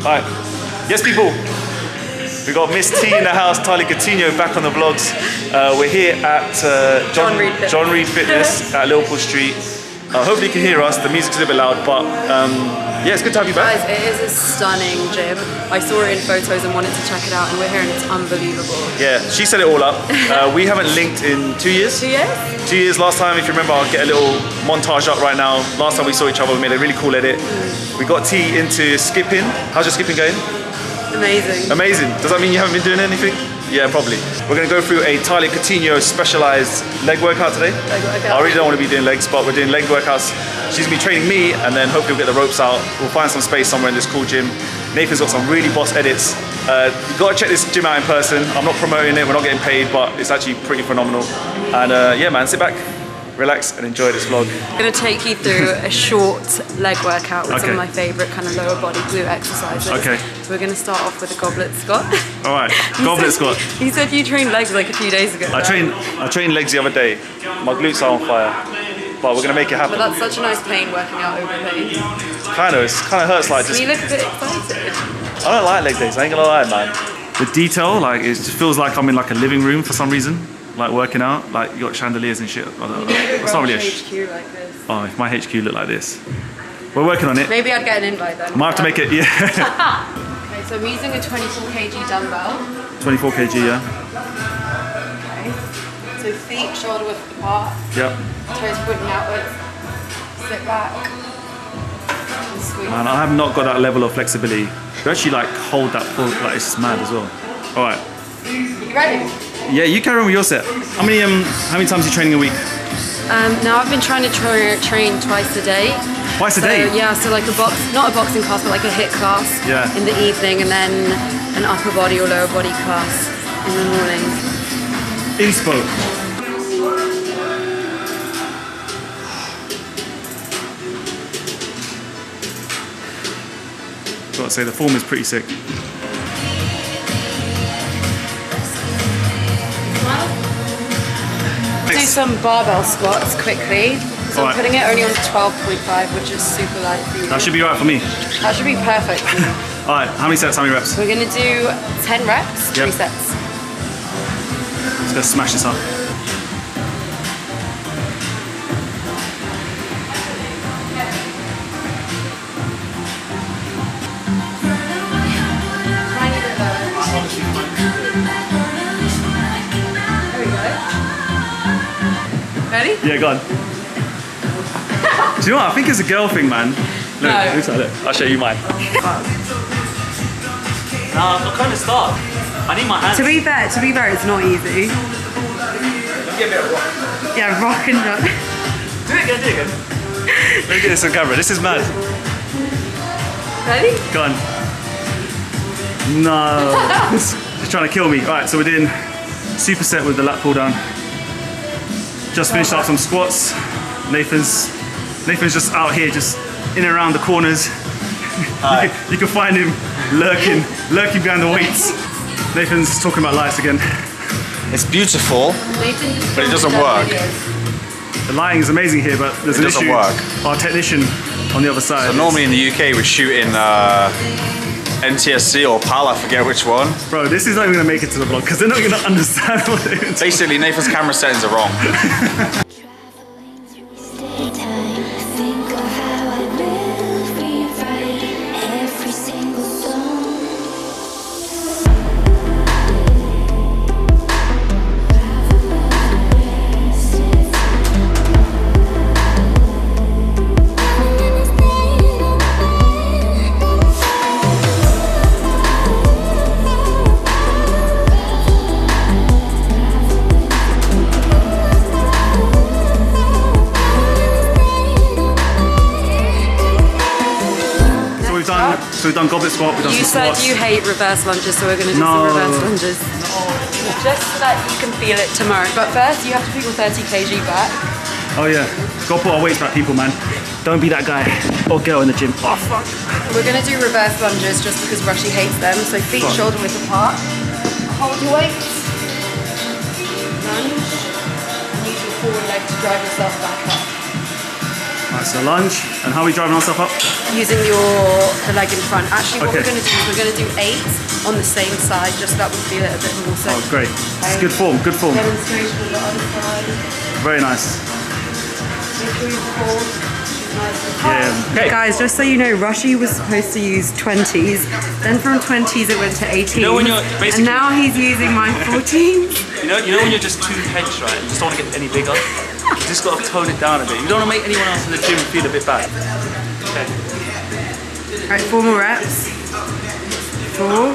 Hi. Yes, people. We got Miss T in the house, Tahlia back on the vlogs. We're here at John Reed Fitness at Liverpool Street. Hopefully you can hear us. The music's a little bit loud, but yeah, it's good to have you back. Guys, it is a stunning gym. I saw it in photos and wanted to check it out, and we're here and it's unbelievable. Yeah, she set it all up. We haven't linked in 2 years. 2 years? 2 years. Last time, if you remember, I'll get a little montage up right now. Last time we saw each other, we made a really cool edit. We got T into skipping. How's your skipping going? Amazing. Amazing. Does that mean you haven't been doing anything? Yeah, probably. We're going to go through a Tahlia specialized leg workout today. Leg workout. I really don't want to be doing legs, but we're doing leg workouts. She's going to be training me, and then hopefully we'll get the ropes out. We'll find some space somewhere in this cool gym. Nathan's got some really boss edits. You've got to check this gym out in person. I'm not promoting it, we're not getting paid, but it's actually pretty phenomenal. And yeah, man, sit back, relax, and enjoy this vlog. I'm going to take you through a short leg workout with some of my favorite kind of lower body glute exercises. Okay. So we're going to start off with a goblet squat. All right, goblet squat. You said you trained legs like a few days ago. I trained legs the other day. My glutes are on fire, but we're going to make it happen. But that's such a nice pain working out over pain. Kind of, it kind of hurts like just... You look a bit excited. I don't like leg days, I ain't gonna lie, man. The detail, like, it just feels like I'm in like a living room for some reason. Like working out, like you got chandeliers and shit. It's not really a HQ like this. Oh, if my HQ looked like this. We're working on it. Maybe I'd get an invite then. I might have to make it, yeah. Okay, so I'm using a 24 kg dumbbell. 24 kg, yeah. Okay. So feet shoulder width apart. Yep. Toes pointing outwards. Sit back. And squeeze. Man, I have not got that level of flexibility. You actually like hold that full, like it's just mad as well. All right. You ready? Yeah, you carry on with your set. How many times are you training a week? Now I've been trying to train twice a day. Twice a day? Yeah, so like not a boxing class, but like a HIIT class in the evening, and then an upper body or lower body class in the morning. Inspo. Gotta say, the form is pretty sick. Do some barbell squats quickly. So I'm putting it only on 12.5, which is super light for you. That should be right for me. That should be perfect for you. Alright, how many sets, how many reps? We're gonna do 10 reps, 3 sets. Let's go smash this up. Ready? Yeah, go on. Do you know what? I think it's a girl thing, man. Look, no. Look. I'll show you mine. Nah, I'm kind of start. I need my hands. To be fair, it's not easy. Give it a rock. Yeah, rock and roll. Do it again. Let me get this on camera. This is mad. Ready? Go on. No. Just trying to kill me. Alright, so we're doing superset with the lat pull down. Just finished up some squats. Nathan's just out here, just in and around the corners. You can find him lurking behind the weights. Nathan's talking about lights again. It's beautiful, but it doesn't work. The lighting is amazing here, but there's an issue. It doesn't work. Our technician on the other side. So normally in the UK we shoot in NTSC or PAL, I forget which one. Bro, this is not even gonna make it to the vlog because they're not gonna understand what they're doing. Basically, Nathan's camera settings are wrong. So we've done goblet squat, we've done some squats. You said you hate reverse lunges, so we're going to do some reverse lunges. Just so that you can feel it tomorrow. But first, you have to put your 30 kg back. Oh yeah, gotta put our weights back, people, man. Don't be that guy or girl in the gym. Oh fuck. We're going to do reverse lunges just because Rushy hates them. So feet shoulder width apart. Hold your weight. Lunge. And use your forward leg to drive yourself back up. Right, so lunge, and how are we driving ourselves up? Using the leg in front. Actually, what we're going to do is we're going to do 8 on the same side, just so that we feel it a bit more. So, oh, great. It's good form, good form. Demonstration on the other side. Very nice. Yeah. Okay. Guys, just so you know, Rushy was supposed to use 20s, then from 20s it went to 18s, you know when you're and now he's using my 14s. You know when you're just too tense, right? You just don't want to get any bigger. You just got to tone it down a bit. You don't want to make anyone else in the gym feel a bit bad. Okay. Alright, 4 more reps. 4.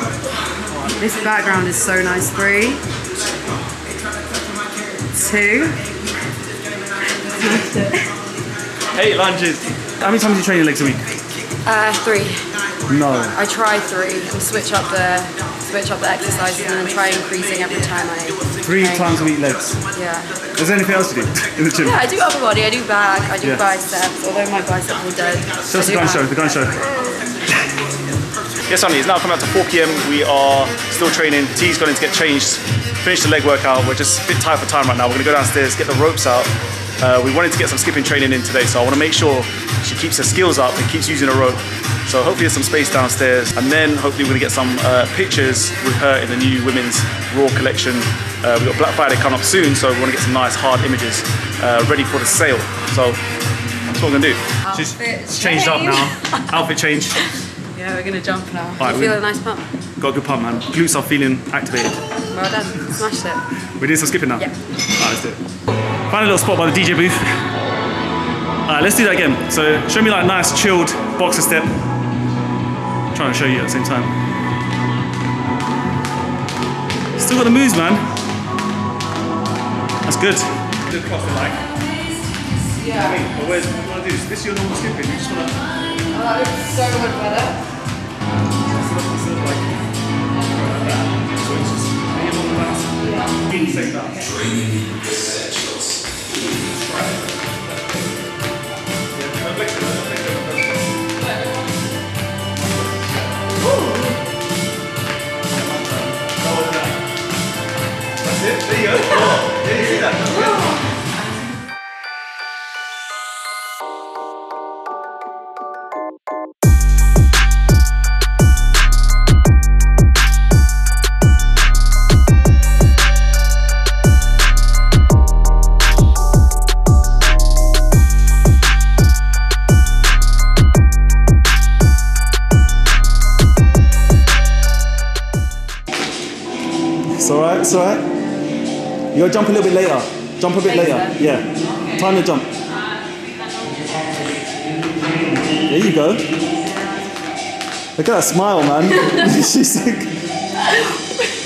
This background is so nice. 3. 2. Hey, lunges. How many times do you train your legs a week? 3. No. I try 3 and switch up the exercises and then try increasing every time I 3 times a week legs. Yeah. Is there anything else you do in the gym? Yeah, I do upper body, I do back, I do biceps, although my biceps are dead. Show us the gun show, the gun show. Yes, Sonny, it's now coming out to 4 p.m. We are still training. T's going to get changed, finish the leg workout. We're just a bit tight for time right now. We're going to go downstairs, get the ropes out. We wanted to get some skipping training in today, so I want to make sure she keeps her skills up and keeps using a rope. So hopefully there's some space downstairs, and then hopefully we're going to get some pictures with her in the new women's Raw collection. We've got Black Friday coming up soon, so we want to get some nice hard images ready for the sale. So that's what we're going to do. She's changed up now. Outfit change. Yeah, we're going to jump now. Right, you feel a nice pump? Got a good pump, man. Glutes are feeling activated. Well done. Smashed it. We're doing some skipping now? Yeah. Alright, let's do it. Find a little spot by the DJ booth. Alright, let's do that again. So show me like nice chilled boxer step. I'm trying to show you at the same time. Still got the moves, man. That's good. Good cross the leg. Yeah. But what you want to do is this is your normal skipping. You just want to. Oh, that looks so much better. Sort of like that. So it's just your normal balance. Yeah. Insane that. Training essentials. Try it. Yeah, no flexion, no flexion, no flexion. That's it. There you go. Oh, yeah, you see that? That's good. It's alright. You gotta jump a little bit later. Jump a bit later. Yeah. Time to jump. There you go. Look at that smile, man. She's sick.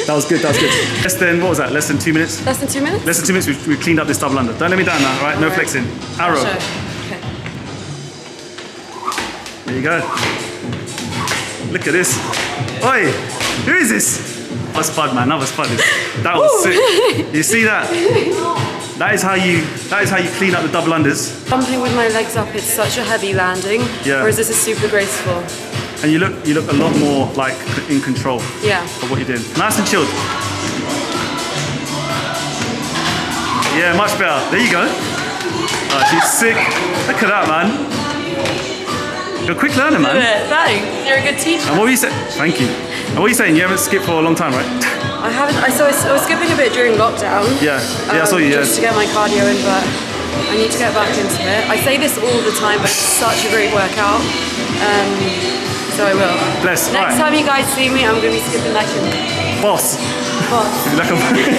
That was good, that was good. Less than, what was that? Less than 2 minutes? Less than 2 minutes? Less than 2 minutes, we've cleaned up this double under. Don't let me down now, alright? No flexing. Arrow. Sure. Okay. There you go. Look at this. Oi! Who is this? That was fun, man. That was fun. That was sick. You see that? That is how you clean up the double unders. Jumping with my legs up, it's such a heavy landing. Yeah. Whereas this is super graceful. And you look a lot more like in control. Yeah. Of what you're doing. Nice and chilled. Yeah, much better. There you go. Oh, she's sick. Look at that, man. You're a quick learner, man. Thanks. You're a good teacher. And what were you saying? Thank you. And what are you saying? You haven't skipped for a long time, right? I haven't. I was skipping a bit during lockdown. Yeah, I saw you. Just to get my cardio in, but I need to get back into it. I say this all the time, but it's such a great workout. So I will. Bless. Next time you guys see me, I'm going to be skipping like a boss. boss.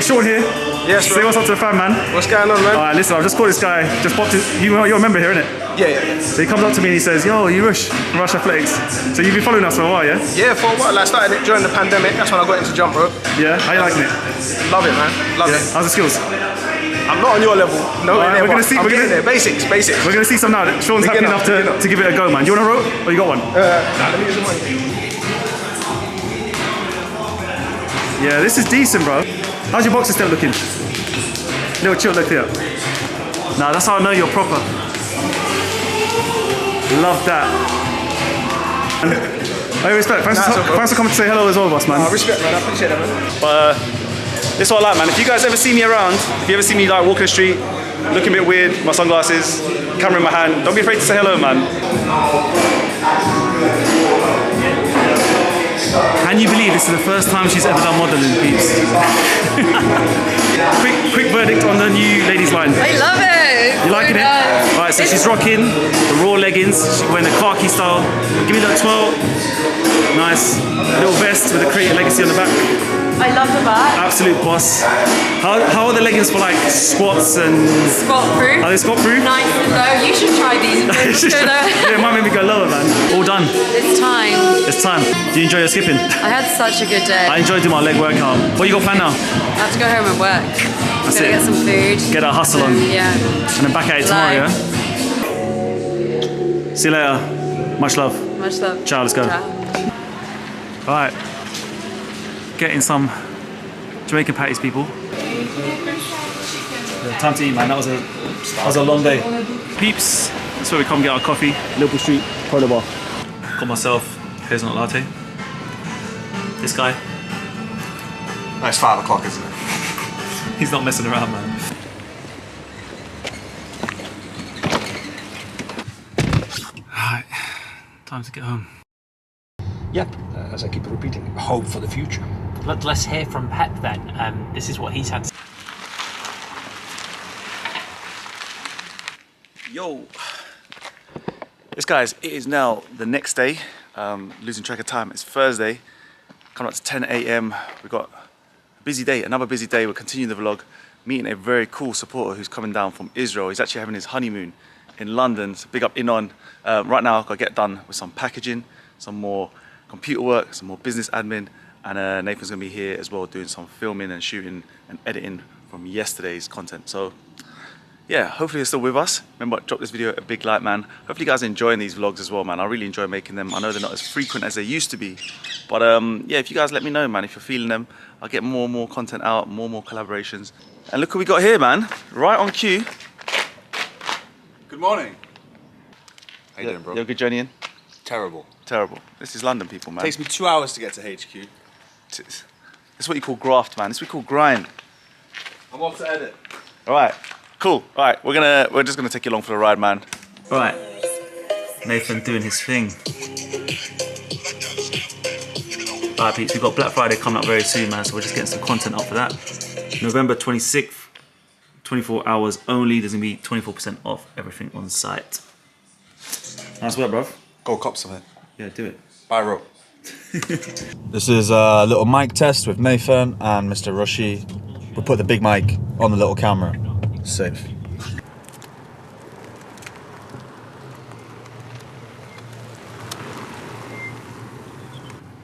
Sean here. Yes, bro. Say what's up to the fam, man. What's going on, man? Alright, listen, I've just called this guy. Just popped his. You're a member here, innit? Yeah. So he comes up to me and he says, "Yo, you Rush from Rush Athletics. So you've been following us for a while, yeah?" Yeah, for a while. I started it during the pandemic. That's when I got into jump rope. Yeah. How you liking it? Love it, man. Love it. How's the skills? I'm not on your level. No, Alright, we're gonna see. I'm getting there. Basics. We're gonna see some now. Sean's happy enough to give it a go, man. Do you want a rope? Or you got one? Let me use the one. Yeah, this is decent, bro. How's your boxer step looking? Little chill look here. Nah, that's how I know you're proper. Love that. Hey, respect. Thanks for coming to say hello as well, boss, man. Respect, man. I appreciate that, man. But this is what I like, man. If you guys ever see me around, if you ever see me like walking the street, looking a bit weird, my sunglasses, camera in my hand. Don't be afraid to say hello, man. Can you believe this is the first time she's ever done modeling, peeps? quick verdict on the new ladies line. I love it. You liking it? Alright, so she's rocking the raw leggings. She's wearing the khaki style. Give me that twirl. Nice. A little vest with the Create Your Legacy on the back. I love the back. Absolute boss. How are the leggings for like squats and... Squat proof. Are they squat proof? Nice and low. You should try these. Yeah, it might make me go lower, man. All done. It's time. It's time. Do you enjoy your skipping? I had such a good day. I enjoyed doing my leg workout. What you got planned now? I have to go home and work. That's Gotta it. get some food. Get our hustle on. Yeah. And then back at it tomorrow, yeah? See you later. Much love. Much love. Ciao, let's go. Ciao. Alright. Getting some Jamaican patties, people. Yeah, time to eat, man. That was a long day. Peeps, that's where we come get our coffee. Liverpool Street, Polo Bar. Got myself hazelnut latte. This guy. No, it's 5 o'clock, isn't it? He's not messing around, man. Alright, time to get home. Yeah, as I keep repeating, hope for the future. Let's hear from Pep then. This is what he's had. Yo. Yes, guys, it is now the next day. Losing track of time. It's Thursday. Coming up to 10 a.m. We've got a busy day, another busy day. We're continuing the vlog, meeting a very cool supporter who's coming down from Israel. He's actually having his honeymoon in London. So big up Inon. Right now, I've got to get done with some packaging, some more computer work, some more business admin, and Nathan's gonna be here as well doing some filming and shooting and editing from yesterday's content. So yeah, hopefully you're still with us. Remember, drop this video a big like, man. Hopefully you guys are enjoying these vlogs as well, man. I really enjoy making them. I know they're not as frequent as they used to be, but yeah, if you guys let me know, man, if you're feeling them, I'll get more and more content out, more and more collaborations. And look who we got here, man. Right on cue. Good morning. How you doing, bro? You have a good journey in? Terrible. Terrible. This is London, people, man. Takes me 2 hours to get to HQ. This is what you call graft, man. This is what you call grind. I'm off to edit. All right, cool. All right, we're just gonna take you along for the ride, man. All right, Nathan doing his thing. All right, peeps, we've got Black Friday coming up very soon, man, so we're just getting some content up for that. November 26th, 24 hours only. There's gonna be 24% off everything on site. Nice work, bruv. Go cop something. Yeah, do it. Bye, bro. This is a little mic test with Nathan and Mr. Rushy. We'll put the big mic on the little camera. Safe.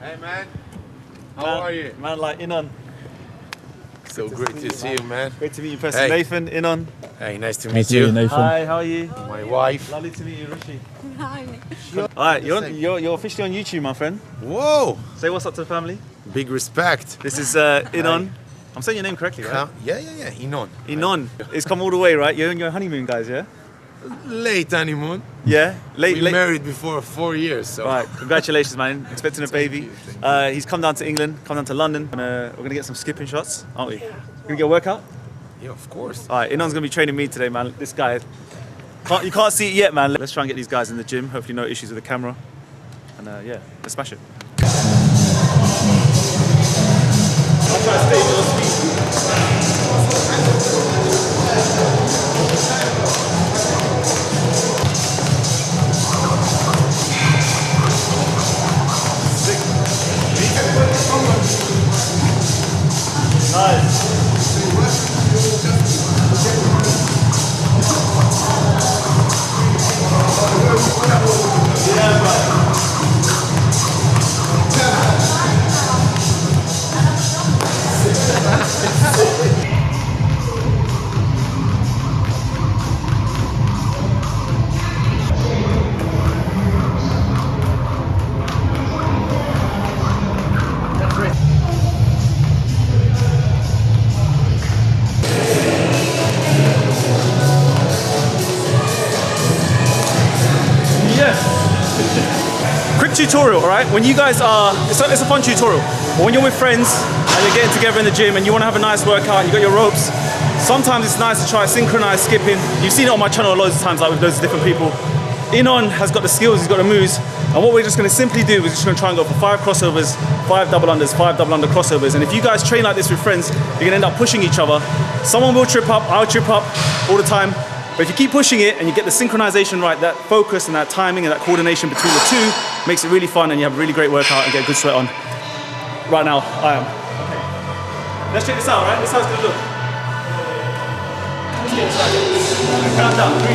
Hey man, how are you? Man, like Inon. So great to see you, man. Great to meet you in person. Hey. Nathan, Inon. Hey, nice to meet you. Nathan. Hi, how are you? My wife. Lovely to meet you, Rishi. Hi. All right, you're officially on YouTube, my friend. Whoa, Say what's up to the family. big respect. This is Inon. I'm saying your name correctly, right? Yeah, Inon. Inon. It's come all the way, right? You're on your honeymoon, guys, yeah? Late honeymoon. Yeah? We married before 4 years, so. Right, congratulations, man. Expecting a baby. Thank you. He's come down to England, come down to London. And, we're going to get some skipping shots, aren't we? We're going to get a workout? Yeah, of course. All right, Inon's going to be training me today, man. This guy, you can't see it yet, man. Let's try and get these guys in the gym. Hopefully no issues with the camera. And yeah, let's smash it. I'll try to stay at your speed. Nice. Yeah, right. Quick tutorial, all right? When you guys are, it's a fun tutorial. But when you're with friends and you're getting together in the gym and you want to have a nice workout, you got your ropes, Sometimes it's nice to try synchronized skipping. You've seen it on my channel loads of times, like with loads of different people. Inon has got the skills, he's got the moves, and what we're just going to simply do is just going to try and go for 5 crossovers, 5 double unders, 5 double under crossovers. And if you guys train like this with friends, you're going to end up pushing each other. Someone will trip up, I'll trip up all the time. But if you keep pushing it and you get the synchronization right, that focus and that timing and that coordination between the two makes it really fun, and you have a really great workout and get a good sweat on. Right now, I am. Okay. Let's check this out, right? This is how it's going to look. Let's get started. Count down. 3, 2,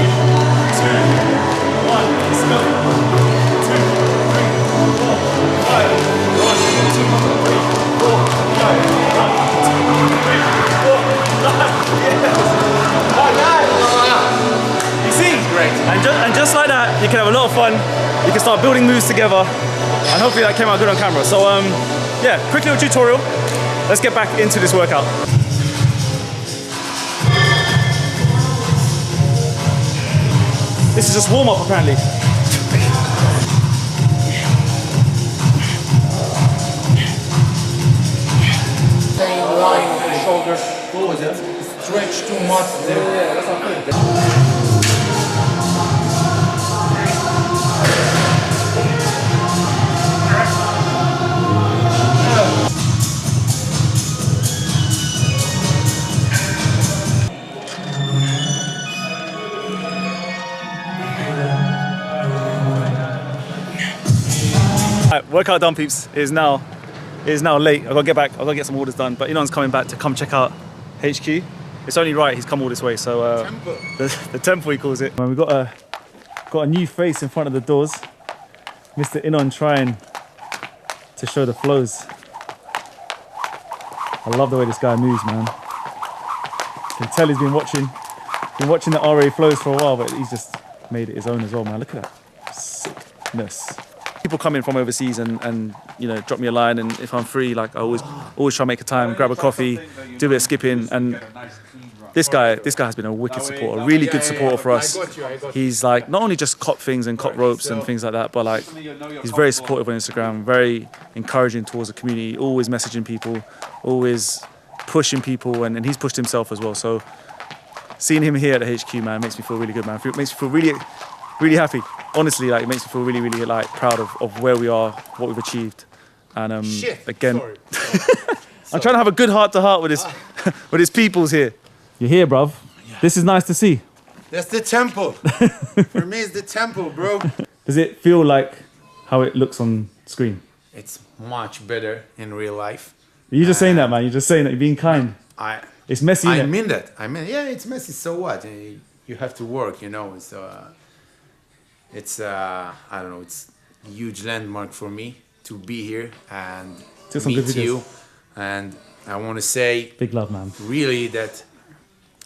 1. Let's go. 2, 3, 4, 5. 1, 2, 3, 4, 5. 1, 2, 3, 4, 5. Yes. You see? Great. And just like that, you can have a lot of fun. You can start building moves together. And hopefully that came out good on camera. So yeah, quick little tutorial. Let's get back into this workout. This is just warm up apparently. Stay in line with the shoulders forward. Stretch too much there. Alright, workout done, peeps. It is now late. I've got to get back. I've got to get some orders done. But Inon's coming back to come check out HQ. It's only right. He's come all this way. So the temple he calls it. We've got a new face in front of the doors. Mr. Inon trying to show the flows. I love the way this guy moves, man. You can tell he's been watching the RA flows for a while, but he's just made it his own as well, man. Look at that sickness. People come in from overseas and you know, drop me a line, and if I'm free, like I always try to make a time, grab a coffee, do a bit of skipping. And this guy has been a wicked supporter, a really good supporter for us. He's like not only just cop things and cop ropes and things like that, but like he's very supportive on Instagram, very encouraging towards the community, always messaging people, always pushing people, and he's pushed himself as well. So seeing him here at the HQ, man, makes me feel really good, man. It makes me feel really happy. Honestly, like it makes me feel really like proud of where we are, what we've achieved. And again, I'm trying to have a good heart-to-heart with his peoples here. You're here, bruv. Yeah. This is nice to see. That's the temple. For me, it's the temple, bro. Does it feel like how it looks on screen? It's much better in real life. You're just saying that, man. You're just saying that. You're being kind. It's messy, I mean that. Yeah, it's messy. So what? You have to work, you know. It's I don't know. It's a huge landmark for me to be here and meet you. And I want to say, big love, man. Really, that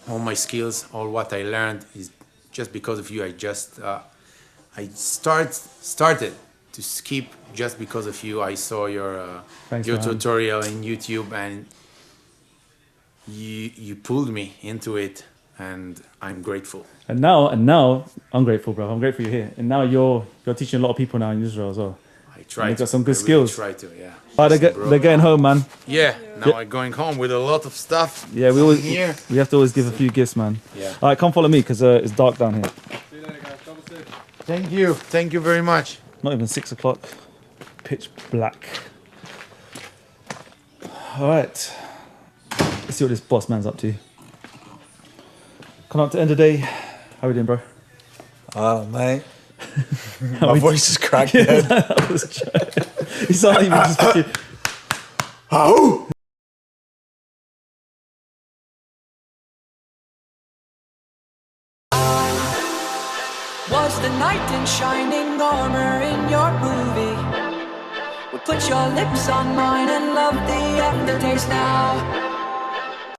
all my skills, all what I learned, is just because of you. I started to skip just because of you. I saw your tutorial in YouTube, and you pulled me into it, and I'm grateful. And now I'm grateful, bro. I'm grateful you're here. And now you're teaching a lot of people now in Israel as well. I try. You've got some good skills. Try to, yeah. Oh, they're getting home, man. Yeah. Now I'm going home with a lot of stuff. Yeah, we have to always give a few gifts, man. Yeah. All right, come follow me because it's dark down here. See you later, guys. Thank you very much. Not even 6 o'clock. Pitch black. All right. Let's see what this boss man's up to. Come up to end of the day. How we doing, bro? Oh, mate. My voice is cracked. Yeah, that was He's not even just fucking... Oh! Was the knight in shining armor in your movie? Would put your lips on mine and love the aftertaste now.